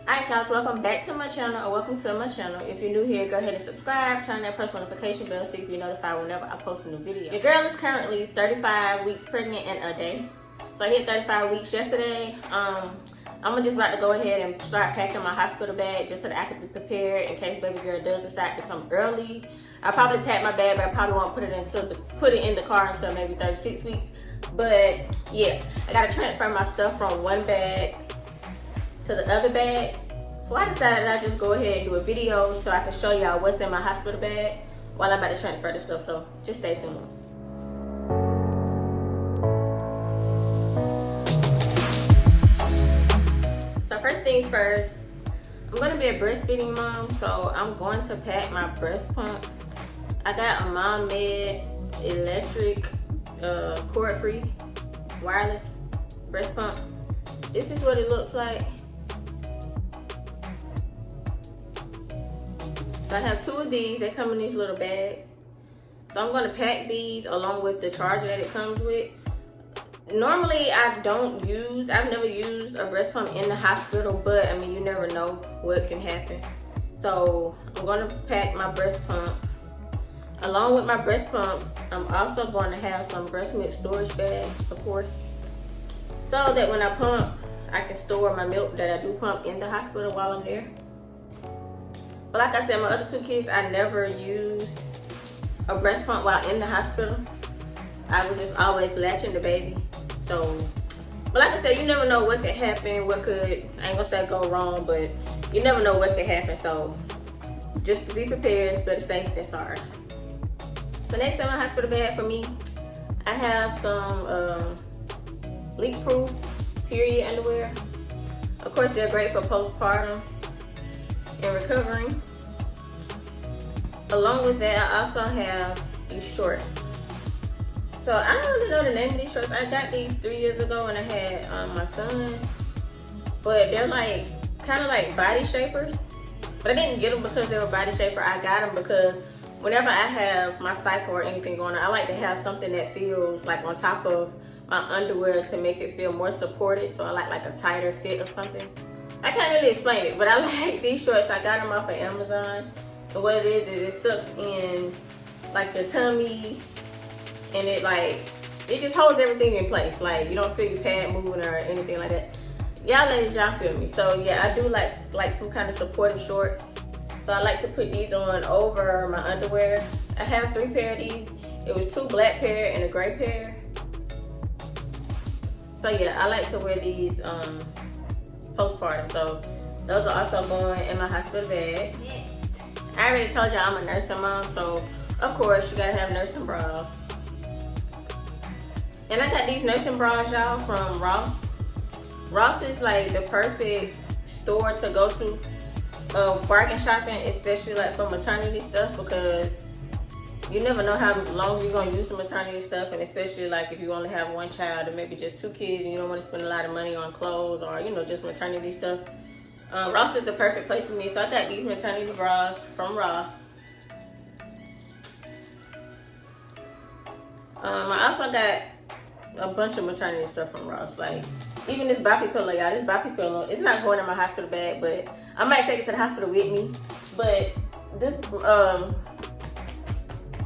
Alright y'all, so welcome back to my channel, or welcome to my channel. If you're new here, go ahead and subscribe, turn that post notification bell so you can be notified whenever I post a new video. Your girl is currently 35 weeks pregnant and a day. So I hit 35 weeks yesterday. I'm just about to go ahead and start packing my hospital bag just so that I can be prepared in case baby girl does decide to come early. I probably pack my bag, but I probably won't put it in the car until maybe 36 weeks. But yeah, I gotta transfer my stuff from one bag to the other bag. So I decided I'd just go ahead and do a video so I can show y'all what's in my hospital bag while I'm about to transfer the stuff. So just stay tuned. So first things first, I'm gonna be a breastfeeding mom, so I'm going to pack my breast pump. I got a Mom Med electric, cord-free, wireless breast pump. This is what it looks like. So I have two of these. They come in these little bags. So I'm going to pack these along with the charger that it comes with. Normally I've never used a breast pump in the hospital, but I mean, you never know what can happen. So I'm going to pack my breast pump. Along with my breast pumps, I'm also going to have some breast milk storage bags, of course, so that when I pump, I can store my milk that I do pump in the hospital while I'm there. But like I said, my other two kids, I never used a breast pump while in the hospital. I was just always latching the baby. So, but like I said, you never know what could happen, I ain't gonna say go wrong, but you never know what could happen. So just to be prepared, it's better safe than sorry. So next in my hospital bag for me, I have some leak-proof period underwear. Of course, they're great for postpartum and recovering. Along with that, I also have these shorts. So I don't really know the name of these shorts. I got these 3 years ago when I had my son, but they're like kind of like body shapers. But I didn't get them because they were body shaper. I got them because whenever I have my cycle or anything going on, I like to have something that feels like on top of my underwear to make it feel more supported. So I like a tighter fit or something. I can't really explain it, but I like these shorts. I got them off of Amazon. And what it is it sucks in like your tummy, and it just holds everything in place. Like you don't feel your pad moving or anything like that. Y'all ladies, y'all feel me. So yeah, I do like some kind of supportive shorts. So I like to put these on over my underwear. I have 3 pair of these. It was 2 black pair and a gray pair. So yeah, I like to wear these postpartum. So those are also going in my hospital bag. Yes. I already told y'all I'm a nursing mom, so of course you gotta have nursing bras. And I got these nursing bras, y'all, from Ross. Ross is like the perfect store to go to bargain shopping, especially like for maternity stuff, because you never know how long you're gonna use the maternity stuff, and especially like if you only have one child or maybe just 2 kids and you don't want to spend a lot of money on clothes or just maternity stuff. Ross is the perfect place for me. So I got these maternity bras from Ross. I also got a bunch of maternity stuff from Ross. Like even this boppy pillow, y'all. This boppy pillow, it's not going in my hospital bag, but I might take it to the hospital with me. But this, what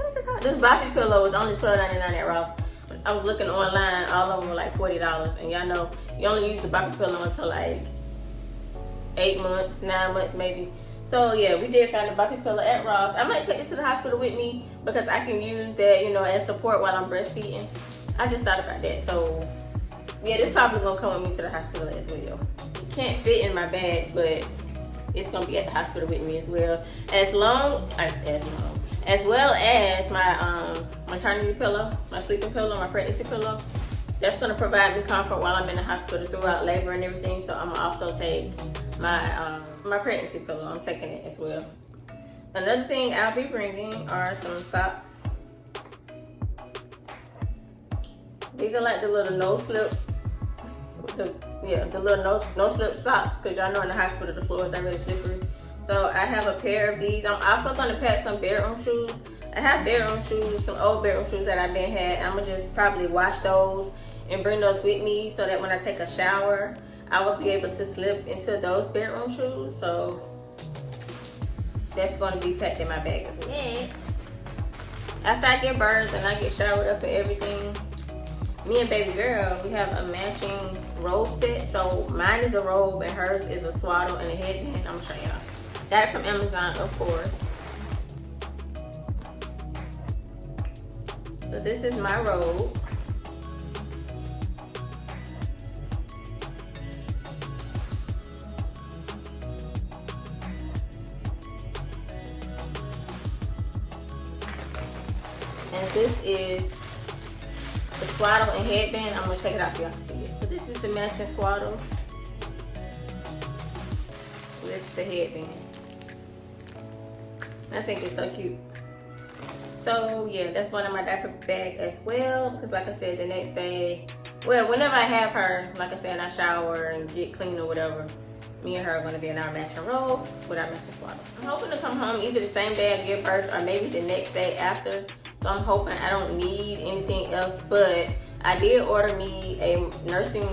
is it called? This boppy pillow was only $12.99 at Ross. I was looking online, all of them were like $40. And y'all know, you only use the boppy pillow until like 8 months, 9 months maybe. So yeah, we did find a boppy pillow at Ross. I might take it to the hospital with me because I can use that, as support while I'm breastfeeding. I just thought about that. So yeah, this probably gonna come with me to the hospital as well. It can't fit in my bag, but it's gonna be at the hospital with me as well. As well as my maternity pillow, my sleeping pillow, my pregnancy pillow. That's gonna provide me comfort while I'm in the hospital throughout labor and everything. So I'm gonna also take my pregnancy pillow. I'm taking it as well. Another thing I'll be bringing are some socks. These are like the little no-slip, the little no-slip socks, because y'all know in the hospital the floors are really slippery. So I have a pair of these. I'm also gonna pack some bedroom shoes. I have bedroom shoes, some old bedroom shoes that I've had. I'm gonna just probably wash those and bring those with me so that when I take a shower, I would be able to slip into those bedroom shoes. So that's going to be packed in my bag as well. Next, after I get birds and I get showered up and everything, me and baby girl, we have a matching robe set. So mine is a robe and hers is a swaddle and a headband. I'm gonna show y'all. Got it from Amazon, of course. So this is my robe. And this is the swaddle and headband. I'm gonna take it out so y'all can see it. So this is the matching swaddle with the headband. I think it's so cute. So yeah, that's one in my diaper bag as well. Because like I said, the next day, well, whenever I have her, like I said, I shower and get clean or whatever, me and her are gonna be in our matching robes with our matching swaddle. I'm hoping to come home either the same day I give birth or maybe the next day after. So I'm hoping I don't need anything else, but I did order me a nursing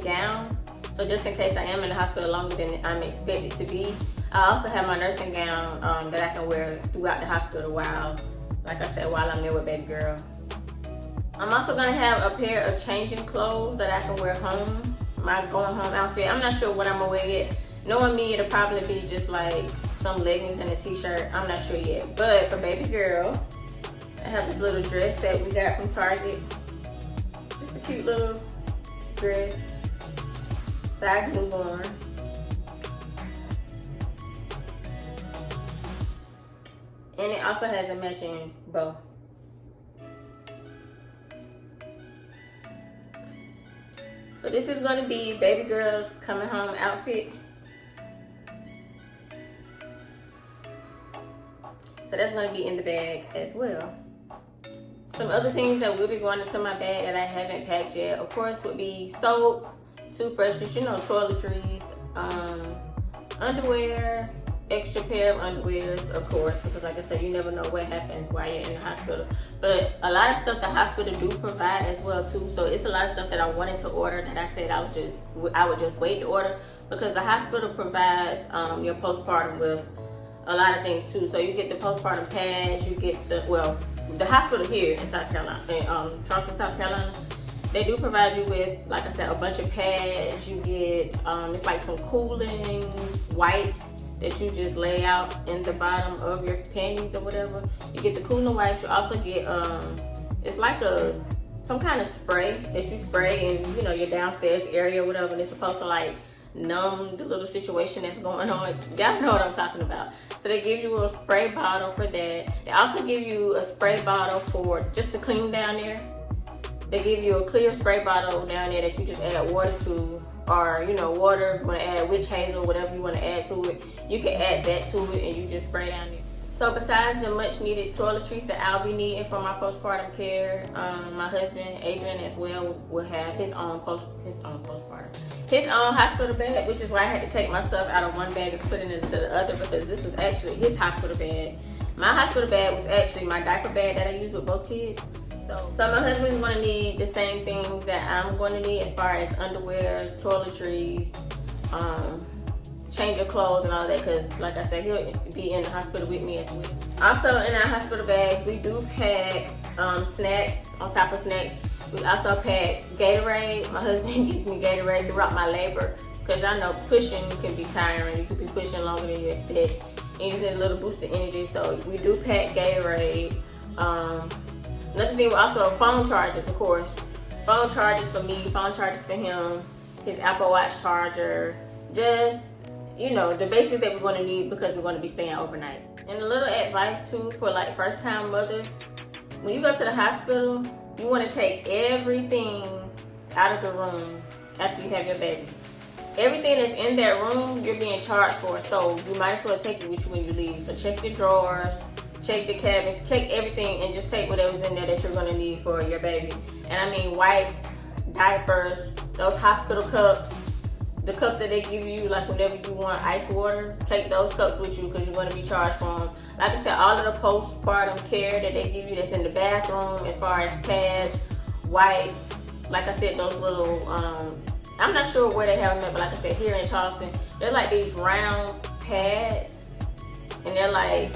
gown. So just in case I am in the hospital longer than I'm expected to be, I also have my nursing gown that I can wear throughout the hospital while, like I said, while I'm there with baby girl. I'm also gonna have a pair of changing clothes that I can wear home, my going home outfit. I'm not sure what I'm gonna wear yet. Knowing me, it'll probably be just like some leggings and a t-shirt. I'm not sure yet. But for baby girl, I have this little dress that we got from Target. Just a cute little dress, size newborn. And it also has a matching bow. So this is going to be baby girl's coming home outfit. So that's going to be in the bag as well. Some other things that will be going into my bag that I haven't packed yet, of course, would be soap, toothbrushes, you know, toiletries, underwear, extra pair of underwears, of course, because like I said, you never know what happens while you're in the hospital. But a lot of stuff the hospital do provide as well too. So it's a lot of stuff that I wanted to order that I said I would just wait to order, because the hospital provides your postpartum with a lot of things too. So you get the postpartum pads, you get the hospital here in South Carolina, in Charleston, South Carolina, they do provide you with, like I said, a bunch of pads. You get it's like some cooling wipes that you just lay out in the bottom of your panties or whatever. You get the cooling wipes. You also get it's like some kind of spray that you spray in, you know, your downstairs area or whatever, and it's supposed to like numb the little situation that's going on. Y'all know what I'm talking about. So they give you a spray bottle for that. They also give you a spray bottle for just to clean down there. They give you a clear spray bottle down there that you just add water to, or, you know, water, you want to add witch hazel, whatever you want to add to it. You can add that to it and you just spray down there. So besides the much needed toiletries that I'll be needing for my postpartum care, my husband Adrian as well will have his own hospital bag, which is why I had to take my stuff out of one bag and put it into the other, because this was actually his hospital bag. My hospital bag was actually my diaper bag that I use with both kids. So my husband's going to need the same things that I'm going to need as far as underwear, toiletries, change of clothes and all that, because like I said, he'll be in the hospital with me as well. Also in our hospital bags, we do pack snacks on top of snacks. We also pack Gatorade. My husband gives me Gatorade throughout my labor, because I know pushing can be tiring. You could be pushing longer than you expect, and you get a little boost of energy. So we do pack Gatorade. Another thing, also phone chargers, of course. Phone chargers for me, phone chargers for him, his Apple Watch charger, just, you know, the basics that we're going to need because we're going to be staying overnight. And a little advice too for like first time mothers, when you go to the hospital, you want to take everything out of the room after you have your baby. Everything that's in that room, you're being charged for, so you might as well take it with you when you leave. So check the drawers, check the cabinets, check everything, and just take whatever's in there that you're going to need for your baby. And I mean wipes, diapers, those hospital cups, the cups that they give you, like whenever you want ice water, take those cups with you because you're going to be charged for them. Like I said, all of the postpartum care that they give you that's in the bathroom, as far as pads, wipes, like I said, those little I'm not sure where they have them at, but like I said, here in Charleston, they're like these round pads, and they're like,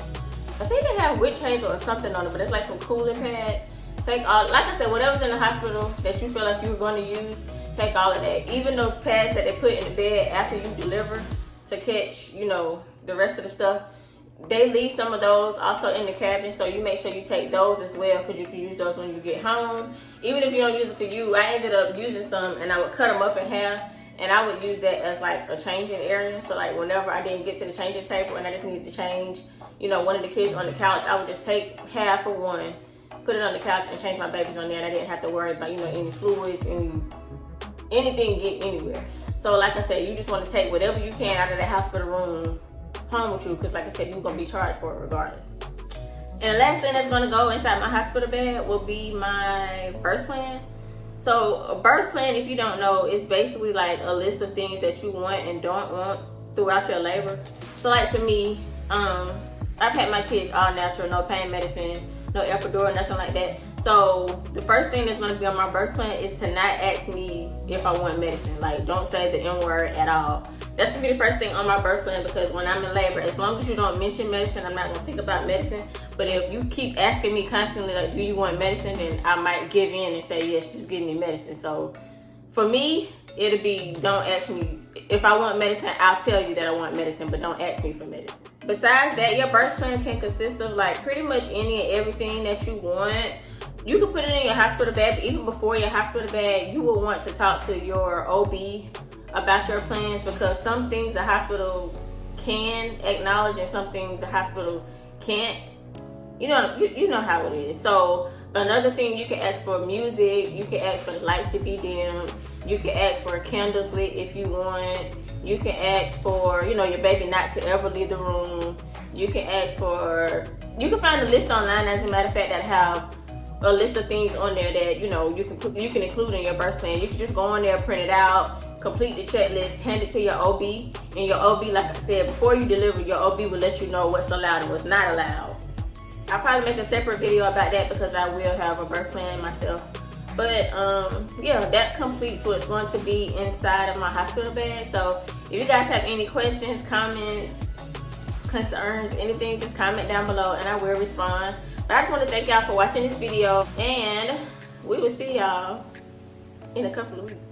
I think they have witch hazel or something on it, but it's like some cooling pads. Take all, like I said, whatever's in the hospital that you feel like you're going to use, take all of that. Even those pads that they put in the bed after you deliver to catch, you know, the rest of the stuff, they leave some of those also in the cabin, so you make sure you take those as well, because you can use those when you get home. Even if you don't use it for you, I ended up using some, and I would cut them up in half, and I would use that as like a changing area. So like whenever I didn't get to the changing table and I just needed to change, you know, one of the kids on the couch, I would just take half of one, put it on the couch, and change my babies on there, and I didn't have to worry about, you know, any fluids, anything getting anywhere. So like I said, you just want to take whatever you can out of the hospital room home with you, because like I said, you're going to be charged for it regardless. And the last thing that's going to go inside my hospital bag will be my birth plan. So a birth plan, if you don't know, is basically like a list of things that you want and don't want throughout your labor. So like for me, I've had my kids all natural, no pain medicine, no epidural, nothing like that. So the first thing that's going to be on my birth plan is to not ask me if I want medicine. Like, don't say the N word at all. That's going to be the first thing on my birth plan, because when I'm in labor, as long as you don't mention medicine, I'm not going to think about medicine. But if you keep asking me constantly, like, do you want medicine, then I might give in and say, yes, just give me medicine. So for me, it'll be, don't ask me. If I want medicine, I'll tell you that I want medicine, but don't ask me for medicine. Besides that, your birth plan can consist of like pretty much any and everything that you want. You can put it in your hospital bag, but even before your hospital bag, you will want to talk to your OB about your plans, because some things the hospital can acknowledge and some things the hospital can't. You know how it is. So another thing, you can ask for music, you can ask for the lights to be dim, you can ask for candles lit if you want, you can ask for, you know, your baby not to ever leave the room, you can ask for, you can find a list online, as a matter of fact, that have a list of things on there that, you know, you can include in your birth plan. You can just go on there, print it out, complete the checklist, hand it to your OB, and your OB, like I said, before you deliver, your OB will let you know what's allowed and what's not allowed. I'll probably make a separate video about that, because I will have a birth plan myself. But yeah, that completes what's going to be inside of my hospital bag. So if you guys have any questions, comments, concerns, anything, just comment down below and I will respond. But I just want to thank y'all for watching this video, and we will see y'all in a couple of weeks.